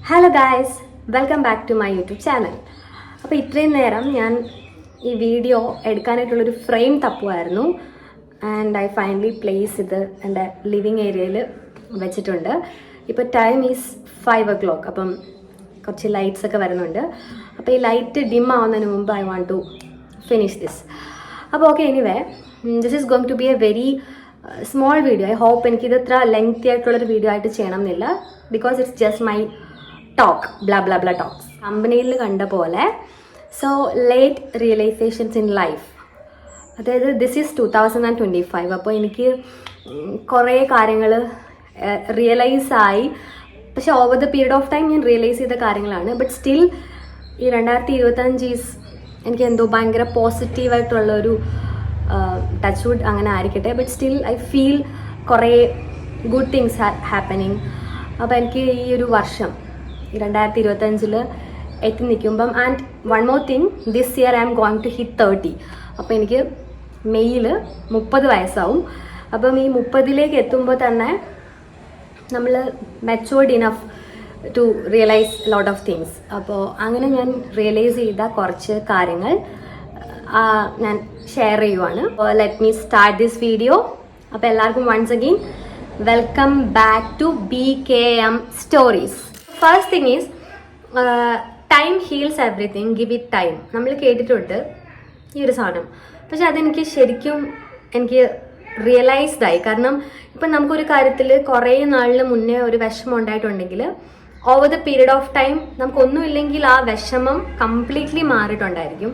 Hello guys, welcome back to my YouTube channel. അപ്പോൾ ഇത്രയും നേരം ഞാൻ ഈ വീഡിയോ എടുക്കാനായിട്ടുള്ളൊരു ഫ്രെയിം തപ്പുമായിരുന്നു. ആൻഡ് ഐ ഫൈനലി പ്ലേസ് ഇത് എൻ്റെ ലിവിങ് ഏരിയയിൽ വെച്ചിട്ടുണ്ട്. ഇപ്പോൾ ടൈം ഈസ് 5 o'clock. അപ്പം കുറച്ച് ലൈറ്റ്സ് ഒക്കെ വരുന്നുണ്ട്. അപ്പോൾ ഈ ലൈറ്റ് ഡിം ആവുന്നതിന് മുമ്പ് I want to finish this. അപ്പോൾ okay, anyway this is going to be a very small video. I hope എനിക്കിത് ഇത്ര ലെങ്തി ആയിട്ടുള്ളൊരു വീഡിയോ ആയിട്ട് ചെയ്യണം എന്നില്ല, because it's just my talk, blah blah blah talks. കമ്പനിയിൽ കണ്ട പോലെ so late realisations in life, അതായത് ദിസ് ഈസ് 2025. അപ്പോൾ എനിക്ക് കുറേ കാര്യങ്ങൾ റിയലൈസായി. പക്ഷെ over the period of time ഞാൻ റിയലൈസ് ചെയ്ത കാര്യങ്ങളാണ്. ബട്ട് സ്റ്റിൽ ഈ 2025 ഈസ് എനിക്ക് എന്തോ ഭയങ്കര പോസിറ്റീവായിട്ടുള്ളൊരു ടച്ച് വുഡ് അങ്ങനെ ആയിരിക്കട്ടെ. ബട്ട് സ്റ്റിൽ ഐ ഫീൽ കുറേ ഗുഡ് തിങ്സ് ഹാപ്പനിങ്. അപ്പോൾ എനിക്ക് ഈ ഒരു വർഷം 2025 എത്തി നിൽക്കുമ്പം, and one more thing, this year I am going to hit 30. അപ്പോൾ എനിക്ക് മെയ്യിൽ 30 വയസ്സാവും. അപ്പം ഈ 30ലേക്ക് എത്തുമ്പോൾ തന്നെ നമ്മൾ matured enough to realise lot of things. അപ്പോൾ അങ്ങനെ ഞാൻ റിയലൈസ് ചെയ്ത കുറച്ച് കാര്യങ്ങൾ ഞാൻ ഷെയർ ചെയ്യുവാണ്. Let me start this video. അപ്പോൾ എല്ലാവർക്കും once again welcome back to BKM stories. First thing is time heals everything, give it time. നമ്മൾ കേട്ടിട്ടുണ്ട് ഈ ഒരു സാധനം. പക്ഷെ അതെനിക്ക് ശരിക്കും എനിക്ക് റിയലൈസ്ഡായി. കാരണം ഇപ്പം നമുക്കൊരു കാര്യത്തിൽ കുറേ നാളിന് മുന്നേ ഒരു വിഷമം ഉണ്ടായിട്ടുണ്ടെങ്കിൽ over the period of time നമുക്കൊന്നുമില്ലെങ്കിൽ ആ വിഷമം കംപ്ലീറ്റ്ലി മാറിയിട്ടുണ്ടായിരിക്കും,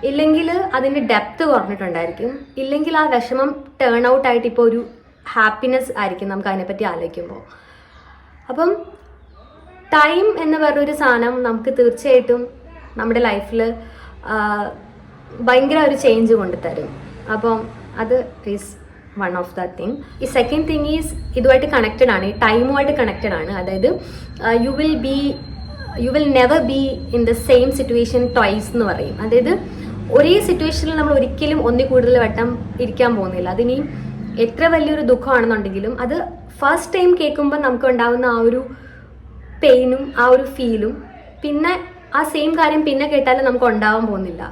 ഇല്ലെങ്കിൽ അതിൻ്റെ ഡെപ്ത് കുറഞ്ഞിട്ടുണ്ടായിരിക്കും, ഇല്ലെങ്കിൽ ആ വിഷമം ടേൺ ഔട്ട് ആയിട്ട് ഇപ്പോൾ ഒരു ഹാപ്പിനെസ് ആയിരിക്കും നമുക്ക് അതിനെപ്പറ്റി ആലോചിക്കുമ്പോൾ. അപ്പം ടൈം എന്ന് പറഞ്ഞൊരു സാധനം നമുക്ക് തീർച്ചയായിട്ടും നമ്മുടെ ലൈഫിൽ ഭയങ്കര ഒരു ചേഞ്ച് കൊണ്ടുതരും. അപ്പം അത് is one of the thing. ഈ സെക്കൻഡ് തിങ് ഈസ് ഇതുമായിട്ട് കണക്റ്റഡ് ആണ്, ഈ ടൈമുമായിട്ട് കണക്റ്റഡ് ആണ്. അതായത് you will never be in the same situation twice എന്ന് പറയും. അതായത് ഒരേ സിറ്റുവേഷനിൽ നമ്മൾ ഒരിക്കലും ഒന്നിൽ കൂടുതൽ വട്ടം ഇരിക്കാൻ പോകുന്നില്ല. അതിനി എത്ര വലിയൊരു ദുഃഖമാണെന്നുണ്ടെങ്കിലും അത് ഫസ്റ്റ് ടൈം കേൾക്കുമ്പോൾ നമുക്ക് ഉണ്ടാകുന്ന ആ ഒരു പെയിനും ആ ഒരു ഫീലും പിന്നെ ആ സെയിം കാര്യം പിന്നെ കേട്ടാലും നമുക്ക് ഉണ്ടാവാൻ പോകുന്നില്ല.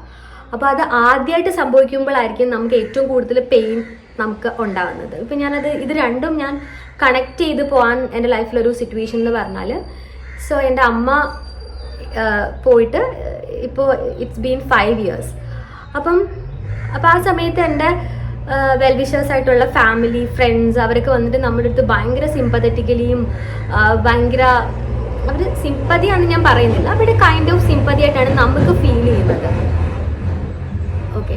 അപ്പോൾ അത് ആദ്യമായിട്ട് സംഭവിക്കുമ്പോഴായിരിക്കും നമുക്ക് ഏറ്റവും കൂടുതൽ പെയിൻ നമുക്ക് ഉണ്ടാകുന്നത്. ഇപ്പം ഇത് രണ്ടും ഞാൻ കണക്ട് ചെയ്ത് പോകാൻ എൻ്റെ ലൈഫിലൊരു സിറ്റുവേഷൻ എന്ന് പറഞ്ഞാൽ, സോ എൻ്റെ അമ്മ പോയിട്ട് ഇപ്പോൾ ഇറ്റ്സ് ബീൻ 5 years. അപ്പം ആ സമയത്ത് എൻ്റെ വെൽവിഷേഴ്സ് ആയിട്ടുള്ള ഫാമിലി, ഫ്രണ്ട്സ്, അവരൊക്കെ വന്നിട്ട് നമ്മുടെ അടുത്ത് ഭയങ്കര സിമ്പത്തറ്റിക്കലിയും ഭയങ്കര അവർ സിമ്പതിയാണെന്ന് ഞാൻ പറയുന്നില്ല, ബട്ട് കൈൻഡ് ഓഫ് സിമ്പതി ആയിട്ടാണ് നമുക്ക് ഫീൽ ചെയ്യുന്നത്. ഓക്കെ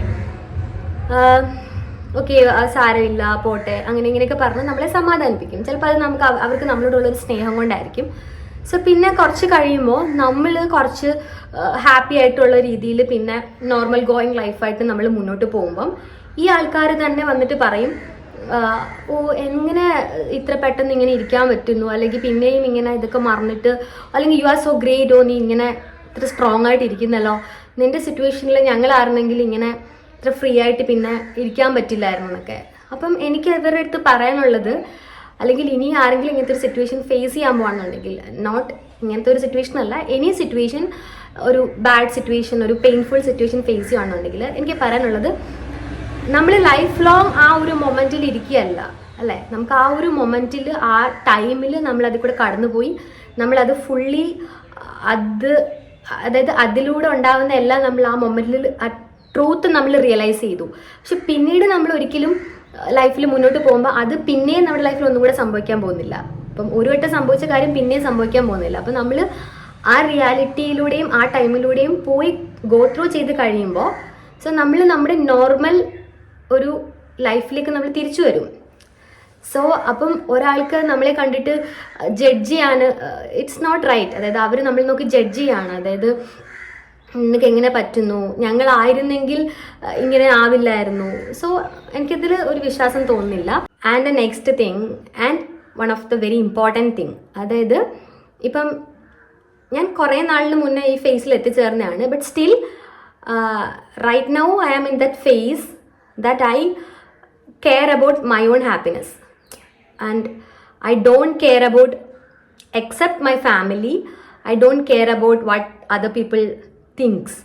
സാരമില്ല പോട്ടെ അങ്ങനെ ഇങ്ങനെയൊക്കെ പറഞ്ഞ് നമ്മളെ സമാധാനിപ്പിക്കും. ചിലപ്പോൾ അത് അവർക്ക് നമ്മളോടുള്ളൊരു സ്നേഹം കൊണ്ടായിരിക്കും. സോ പിന്നെ കുറച്ച് കഴിയുമ്പോൾ നമ്മൾ കുറച്ച് ഹാപ്പി ആയിട്ടുള്ള രീതിയിൽ പിന്നെ നോർമൽ ഗോയിങ് ലൈഫായിട്ട് നമ്മൾ മുന്നോട്ട് പോകുമ്പം ഈ ആൾക്കാർ തന്നെ വന്നിട്ട് പറയും, ഓ എങ്ങനെ ഇത്ര പെട്ടെന്ന് ഇങ്ങനെ ഇരിക്കാൻ പറ്റുന്നു, അല്ലെങ്കിൽ പിന്നെയും ഇങ്ങനെ ഇതൊക്കെ മറന്നിട്ട്, അല്ലെങ്കിൽ യു ആർ സോ ഗ്രേറ്റ്, ഓ നീ ഇങ്ങനെ ഇത്ര സ്ട്രോങ് ആയിട്ട് ഇരിക്കുന്നല്ലോ, നിന്റെ സിറ്റുവേഷനിൽ ഞങ്ങളായിരുന്നെങ്കിൽ ഇങ്ങനെ ഇത്ര ഫ്രീ ആയിട്ട് പിന്നെ ഇരിക്കാൻ പറ്റില്ലായിരുന്നു എന്നൊക്കെ. അപ്പം എനിക്ക് ഇവരുടെ അടുത്ത് പറയാനുള്ളത്, അല്ലെങ്കിൽ ഇനി ആരെങ്കിലും ഇങ്ങനത്തെ ഒരു സിറ്റുവേഷൻ ഫേസ് ചെയ്യാൻ പോകാന്നുണ്ടെങ്കിൽ, നോട്ട് ഇങ്ങനത്തെ ഒരു സിറ്റുവേഷൻ അല്ല, എനി സിറ്റുവേഷൻ, ഒരു ബാഡ് സിറ്റുവേഷൻ, ഒരു പെയിൻഫുൾ സിറ്റുവേഷൻ ഫേസ് ചെയ്യുകയാണെന്നുണ്ടെങ്കിൽ എനിക്ക് പറയാനുള്ളത്, നമ്മൾ ലൈഫ് ലോങ് ആ ഒരു മൊമെൻറ്റിൽ ഇരിക്കുകയല്ല അല്ലേ. നമുക്ക് ആ ഒരു മൊമെൻറ്റിൽ ആ ടൈമിൽ നമ്മളതിൽ കൂടെ കടന്നുപോയി നമ്മളത് ഫുള്ളി അതായത് അതിലൂടെ ഉണ്ടാകുന്ന എല്ലാം നമ്മൾ ആ മൊമെൻറ്റിൽ ആ ട്രൂത്ത് നമ്മൾ റിയലൈസ് ചെയ്തു. പക്ഷെ പിന്നീട് നമ്മൾ ഒരിക്കലും ലൈഫിൽ മുന്നോട്ട് പോകുമ്പോൾ അത് പിന്നെയും നമ്മുടെ ലൈഫിൽ ഒന്നും കൂടെ സംഭവിക്കാൻ പോകുന്നില്ല. അപ്പം ഒരു വട്ടം സംഭവിച്ച കാര്യം പിന്നെയും സംഭവിക്കാൻ പോകുന്നില്ല. അപ്പം നമ്മൾ ആ റിയാലിറ്റിയിലൂടെയും ആ ടൈമിലൂടെയും പോയി ഗോ ത്രൂ ചെയ്ത് കഴിയുമ്പോൾ സോ നമ്മൾ നമ്മുടെ നോർമൽ ഒരു ലൈഫിലേക്ക് നമ്മൾ തിരിച്ചു വരും. സോ അപ്പം ഒരാൾക്ക് നമ്മളെ കണ്ടിട്ട് ജഡ്ജ് ചെയ്യാൻ ഇറ്റ്സ് നോട്ട് റൈറ്റ്. അതായത് അവർ നമ്മൾ നോക്കി ജഡ്ജ് ചെയ്യാണ്, അതായത് നിനക്ക് എങ്ങനെ പറ്റുന്നു, ഞങ്ങളായിരുന്നെങ്കിൽ ഇങ്ങനെ ആവില്ലായിരുന്നു. സോ എനിക്കതിൽ ഒരു വിശ്വാസം തോന്നുന്നില്ല. And the next thing, and one of the very important thing, അതായത് ഇപ്പം ഞാൻ കുറേ നാളിന് മുന്നേ ഈ ഫേസിൽ എത്തിച്ചേർന്നതാണ്. But still right now I am in that phase that I care about my own happiness and I don't care about except my family I don't care about what other people things.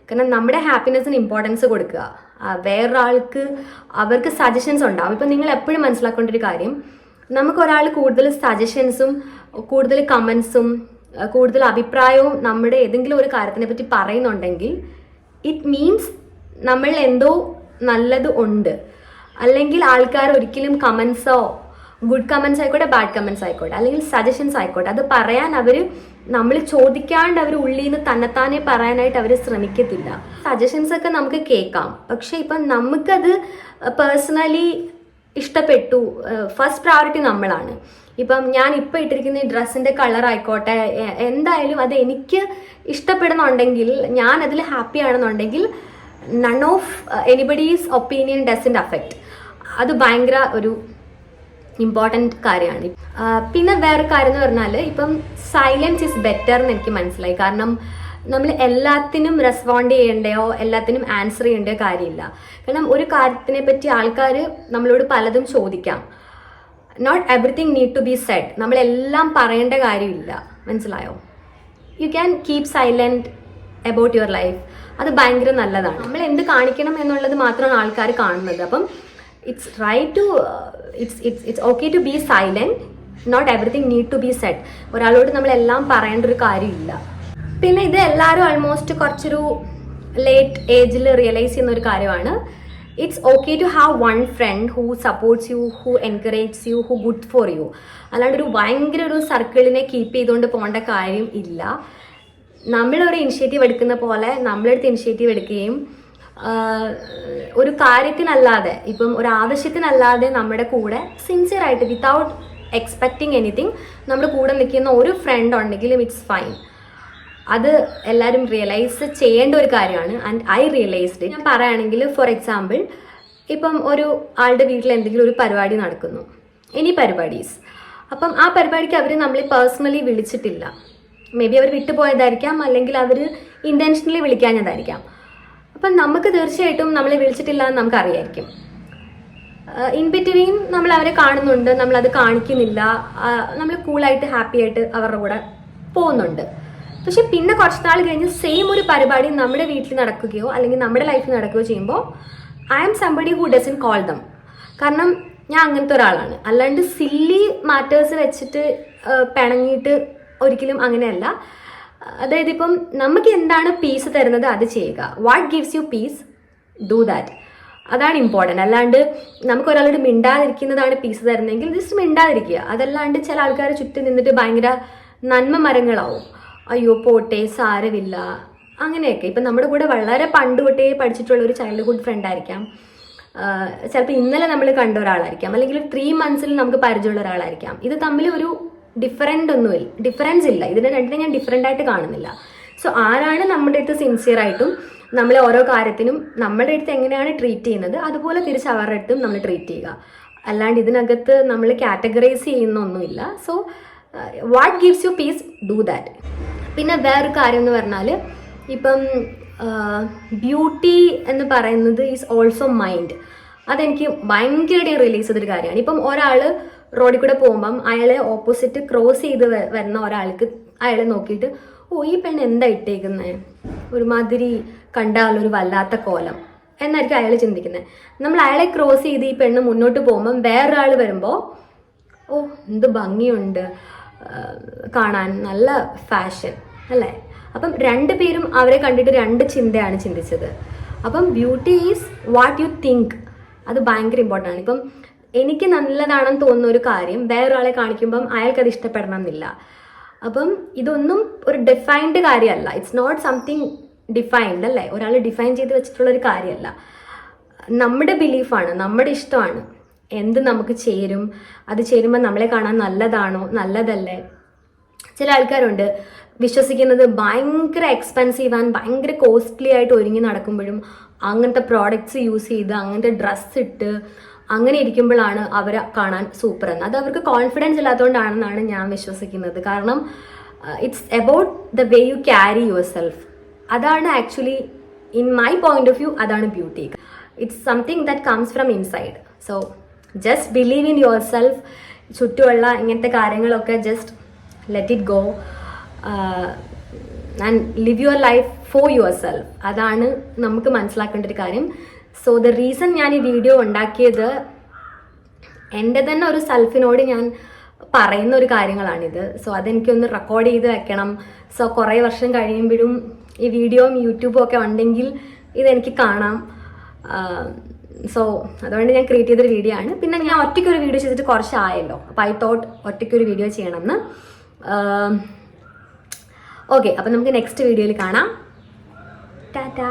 കാരണം നമ്മുടെ ഹാപ്പിനെസ്സിന് importance കൊടുക്കുക. വേറൊരാൾക്ക് അവർക്ക് suggestions ഉണ്ടാവും. ഇപ്പം നിങ്ങൾ എപ്പോഴും മനസ്സിലാക്കേണ്ട ഒരു കാര്യം, നമുക്കൊരാൾ കൂടുതൽ സജഷൻസും കൂടുതൽ കമൻസും കൂടുതൽ അഭിപ്രായവും നമ്മുടെ ഏതെങ്കിലും ഒരു കാര്യത്തിനെ പറ്റി പറയുന്നുണ്ടെങ്കിൽ ഇറ്റ് മീൻസ് നമ്മൾ എന്തോ നല്ലത് ഉണ്ട്. അല്ലെങ്കിൽ ആൾക്കാർ ഒരിക്കലും കമൻസോ, ഗുഡ് കമൻസ് ആയിക്കോട്ടെ ബാഡ് കമൻസ് ആയിക്കോട്ടെ അല്ലെങ്കിൽ സജഷൻസ് ആയിക്കോട്ടെ, അത് പറയാൻ അവർ നമ്മൾ ചോദിക്കാണ്ട് അവർ ഉള്ളിൽ നിന്ന് തന്നെത്താനെ പറയാനായിട്ട് അവർ ശ്രമിക്കത്തില്ല. സജഷൻസ് ഒക്കെ നമുക്ക് കേൾക്കാം, പക്ഷെ ഇപ്പം നമുക്കത് പേഴ്സണലി ഇഷ്ടപ്പെട്ടു, ഫസ്റ്റ് പ്രയോറിറ്റി നമ്മളാണ്. ഇപ്പം ഞാൻ ഇപ്പം ഇട്ടിരിക്കുന്ന ഈ ഡ്രസ്സിൻ്റെ കളർ ആയിക്കോട്ടെ, എന്തായാലും അത് എനിക്ക് ഇഷ്ടപ്പെടുന്നുണ്ടെങ്കിൽ, ഞാൻ അതിൽ ഹാപ്പി ആണെന്നുണ്ടെങ്കിൽ none of anybody's opinion doesn't affect. അത് ഭയങ്കര ഒരു ഇമ്പോർട്ടൻറ്റ് കാര്യമാണ്. പിന്നെ വേറെ കാര്യം എന്ന് പറഞ്ഞാൽ, ഇപ്പം സൈലൻസ് ഈസ് ബെറ്റർ എന്ന് എനിക്ക് മനസ്സിലായി. കാരണം നമ്മൾ എല്ലാത്തിനും റെസ്പോണ്ട് ചെയ്യേണ്ടയോ എല്ലാത്തിനും ആൻസർ ചെയ്യേണ്ടയോ കാര്യമില്ല. കാരണം ഒരു കാര്യത്തിനെ പറ്റി ആൾക്കാർ നമ്മളോട് പലതും ചോദിക്കാം. Not everything need to be said. നമ്മളെല്ലാം പറയേണ്ട കാര്യമില്ല, മനസ്സിലായോ? You can keep silent about your life. അത് ഭയങ്കര നല്ലതാണ്. നമ്മൾ എന്ത് കാണിക്കണം എന്നുള്ളത് മാത്രമാണ് ആൾക്കാർ കാണുന്നത്. അപ്പം it's right to it's okay to be silent. Not everything need to be said. ഒരാളോട് നമ്മളെല്ലാം പറയേണ്ട ഒരു കാര്യമില്ല. പിന്നെ ഇത് എല്ലാവരും ഓൾമോസ്റ്റ് കുറച്ചൊരു ലേറ്റ് ഏജിൽ റിയലൈസ് ചെയ്യുന്ന ഒരു കാര്യമാണ്. It's okay to have one friend who supports you, who encourage you, who good for you. അല്ലാണ്ട് ഒരു ഭയങ്കര ഒരു സർക്കിളിനെ കീപ്പ് ചെയ്തുകൊണ്ട് പോകേണ്ട കാര്യം ഇല്ല. നമ്മളൊരു ഇനിഷ്യേറ്റീവ് എടുക്കുന്ന പോലെ നമ്മളെടുത്ത് ഇനിഷ്യേറ്റീവ് എടുക്കുകയും ഒരു കാര്യത്തിനല്ലാതെ, ഇപ്പം ഒരു ആവശ്യത്തിനല്ലാതെ നമ്മുടെ കൂടെ സിൻസിയറായിട്ട് വിത്തൗട്ട് എക്സ്പെക്റ്റിംഗ് എനിത്തിങ് നമ്മുടെ കൂടെ നിൽക്കുന്ന ഒരു ഫ്രണ്ട് ഉണ്ടെങ്കിലും ഇറ്റ്സ് ഫൈൻ. അത് എല്ലാവരും റിയലൈസ് ചെയ്യേണ്ട ഒരു കാര്യമാണ്. And I realised. ഞാൻ പറയുകയാണെങ്കിൽ, ഫോർ എക്സാമ്പിൾ, ഇപ്പം ഒരു ആളുടെ വീട്ടിൽ എന്തെങ്കിലും ഒരു പരിപാടി നടക്കുന്നു, എനി പരിപാടീസ്. അപ്പം ആ പരിപാടിക്ക് അവർ നമ്മളെ പേഴ്സണലി വിളിച്ചിട്ടില്ല. മേ ബി അവർ വിട്ടുപോയതായിരിക്കാം, അല്ലെങ്കിൽ അവർ ഇൻറ്റൻഷനലി വിളിക്കാഞ്ഞതായിരിക്കാം. അപ്പം നമുക്ക് തീർച്ചയായിട്ടും നമ്മളെ വിളിച്ചിട്ടില്ല എന്ന് നമുക്കറിയായിരിക്കും. ഇൻ ബിറ്റ്വീൻ നമ്മൾ അവരെ കാണുന്നുണ്ട്, നമ്മളത് കാണിക്കുന്നില്ല, നമ്മൾ കൂളായിട്ട് ഹാപ്പി ആയിട്ട് അവരുടെ കൂടെ പോകുന്നുണ്ട്. പക്ഷെ പിന്നെ കുറച്ച് നാൾ കഴിഞ്ഞ് സെയിം ഒരു പരിപാടി നമ്മുടെ വീട്ടിൽ നടക്കുകയോ അല്ലെങ്കിൽ നമ്മുടെ ലൈഫിൽ നടക്കുകയോ ചെയ്യുമ്പോൾ I am somebody who doesn't call them. കാരണം ഞാൻ അങ്ങനത്തെ ഒരാളാണ്. അല്ലാണ്ട് സില്ലി മാറ്റേഴ്സ് വെച്ചിട്ട് പിണങ്ങിയിട്ട് ഒരിക്കലും അങ്ങനെയല്ല. അതായത് ഇപ്പം നമുക്ക് എന്താണ് പീസ് തരുന്നത് അത് ചെയ്യുക. What gives you peace, do that. അതാണ് ഇമ്പോർട്ടൻറ്റ്. അല്ലാണ്ട് നമുക്ക് ഒരാളോട് മിണ്ടാതിരിക്കുന്നതാണ് പീസ് തരുന്നതെങ്കിൽ ജസ്റ്റ് മിണ്ടാതിരിക്കുക. അതല്ലാണ്ട് ചില ആൾക്കാർ ചുറ്റും നിന്നിട്ട് ഭയങ്കര നന്മ മരങ്ങളാവും. അയ്യോ പോട്ടെ, സാരമില്ല, അങ്ങനെയൊക്കെ. ഇപ്പം നമ്മുടെ കൂടെ വളരെ പണ്ട് തൊട്ടേ പഠിച്ചിട്ടുള്ള ഒരു ചൈൽഡ്ഹുഡ് ഫ്രണ്ട് ആയിരിക്കാം, ചിലപ്പോൾ ഇന്നലെ നമ്മൾ കണ്ട ഒരാളായിരിക്കാം, അല്ലെങ്കിൽ 3 months നമുക്ക് പരിചയമുള്ള ഒരാളായിരിക്കാം. ഇത് തമ്മിൽ ഒരു ഡിഫറൻസ് ഇല്ല. ഇതിനെ രണ്ടിനെ ഞാൻ ഡിഫറെൻ്റ് ആയിട്ട് കാണുന്നില്ല. സോ ആരാണ് നമ്മുടെ അടുത്ത് സിൻസിയർ ആയിട്ടും നമ്മളെ ഓരോ കാര്യത്തിനും നമ്മുടെ അടുത്ത് എങ്ങനെയാണ് ട്രീറ്റ് ചെയ്യുന്നത് അതുപോലെ തിരിച്ച് അവരുടെ അടുത്തും നമ്മൾ ട്രീറ്റ് ചെയ്യുക. അല്ലാണ്ട് ഇതിനകത്ത് നമ്മൾ കാറ്റഗറൈസ് ചെയ്യുന്നൊന്നുമില്ല. So what gives you peace, do that. പിന്നെ വേറൊരു കാര്യം എന്ന് പറഞ്ഞാൽ, ഇപ്പം ബ്യൂട്ടി എന്ന് പറയുന്നത് ഈസ് ഓൾസോ മൈൻഡ്. അതെനിക്ക് ഭയങ്കരമായിട്ട് റിലീസ് ചെയ്തൊരു കാര്യമാണ്. ഇപ്പം ഒരാൾ റോഡിൽ കൂടെ പോകുമ്പം അയാളെ ഓപ്പോസിറ്റ് ക്രോസ് ചെയ്ത് വരുന്ന ഒരാൾക്ക് അയാളെ നോക്കിയിട്ട്, ഓ ഈ പെണ്ണ് എന്താ ഇട്ടേക്കുന്നത്, ഒരുമാതിരി കണ്ടാലൊരു വല്ലാത്ത കോലം എന്നായിരിക്കും അയാൾ ചിന്തിക്കുന്നത്. നമ്മൾ അയാളെ ക്രോസ് ചെയ്ത് ഈ പെണ്ണ് മുന്നോട്ട് പോകുമ്പം വേറൊരാൾ വരുമ്പോൾ, ഓ എന്ത് ഭംഗിയുണ്ട് കാണാൻ, നല്ല ഫാഷൻ അല്ലേ. അപ്പം 2 പേരും അവരെ കണ്ടിട്ട് 2 ചിന്തയാണ് ചിന്തിച്ചത്. അപ്പം beauty is what you think. അത് ഭയങ്കര ഇമ്പോർട്ടൻ്റ് ആണ്. ഇപ്പം എനിക്ക് നല്ലതാണെന്ന് തോന്നുന്ന ഒരു കാര്യം വേറൊരാളെ കാണിക്കുമ്പം അയാൾക്കത് ഇഷ്ടപ്പെടണം എന്നില്ല. അപ്പം ഇതൊന്നും ഒരു ഡിഫൈൻഡ് കാര്യമല്ല. ഇറ്റ്സ് നോട്ട് സംതിങ് ഡിഫൈൻഡ് അല്ലേ. ഒരാൾ ഡിഫൈൻ ചെയ്ത് വെച്ചിട്ടുള്ളൊരു കാര്യമല്ല. നമ്മുടെ ബിലീഫാണ്, നമ്മുടെ ഇഷ്ടമാണ്. എന്ത് നമുക്ക് ചേരും, അത് ചേരുമ്പോൾ നമ്മളെ കാണാൻ നല്ലതാണോ നല്ലതല്ലേ. ചില ആൾക്കാരുണ്ട് വിശ്വസിക്കുന്നത് ഭയങ്കര എക്സ്പെൻസീവ് ആൻഡ് ഭയങ്കര കോസ്റ്റ്ലി ആയിട്ട് ഒരുങ്ങി നടക്കുമ്പോഴും അങ്ങനത്തെ പ്രോഡക്റ്റ്സ് യൂസ് ചെയ്ത് അങ്ങനത്തെ ഡ്രസ്സ് ഇട്ട് അങ്ങനെ ഇരിക്കുമ്പോഴാണ് അവരെ കാണാൻ സൂപ്പർ എന്ന്. അത് അവർക്ക് കോൺഫിഡൻസ് ഇല്ലാത്തതുകൊണ്ടാണെന്നാണ് ഞാൻ വിശ്വസിക്കുന്നത്. കാരണം it's about the way you carry yourself. അതാണ് actually in my point of view അതാണ് beauty. It's something that comes from inside. So just believe in yourself. ചുറ്റുമുള്ള ഇങ്ങനത്തെ കാര്യങ്ങളൊക്കെ just let it go. And live your life for yourself. അതാണ് നമുക്ക് മനസ്സിലാക്കേണ്ട ഒരു കാര്യം. സോ ദ റീസൺ ഞാൻ ഈ വീഡിയോ ഉണ്ടാക്കിയത് എൻ്റെ തന്നെ ഒരു സെൽഫിനോട് ഞാൻ പറയുന്ന ഒരു കാര്യങ്ങളാണിത്. സോ അതെനിക്കൊന്ന് റെക്കോർഡ് ചെയ്ത് വെക്കണം. സോ കുറേ വർഷം കഴിയുമ്പോഴും ഈ വീഡിയോയും യൂട്യൂബും ഒക്കെ ഉണ്ടെങ്കിൽ ഇതെനിക്ക് കാണാം. സോ അതുകൊണ്ട് ഞാൻ ക്രിയേറ്റ് ചെയ്തൊരു വീഡിയോ ആണ്. പിന്നെ ഞാൻ ഒറ്റയ്ക്കൊരു വീഡിയോ ചെയ്തിട്ട് കുറച്ചായല്ലോ, അപ്പോൾ ഐ തോട്ട് ഒറ്റയ്ക്കൊരു വീഡിയോ ചെയ്യണമെന്ന്. ഓക്കെ, അപ്പം നമുക്ക് നെക്സ്റ്റ് വീഡിയോയിൽ കാണാം. ടാറ്റാ.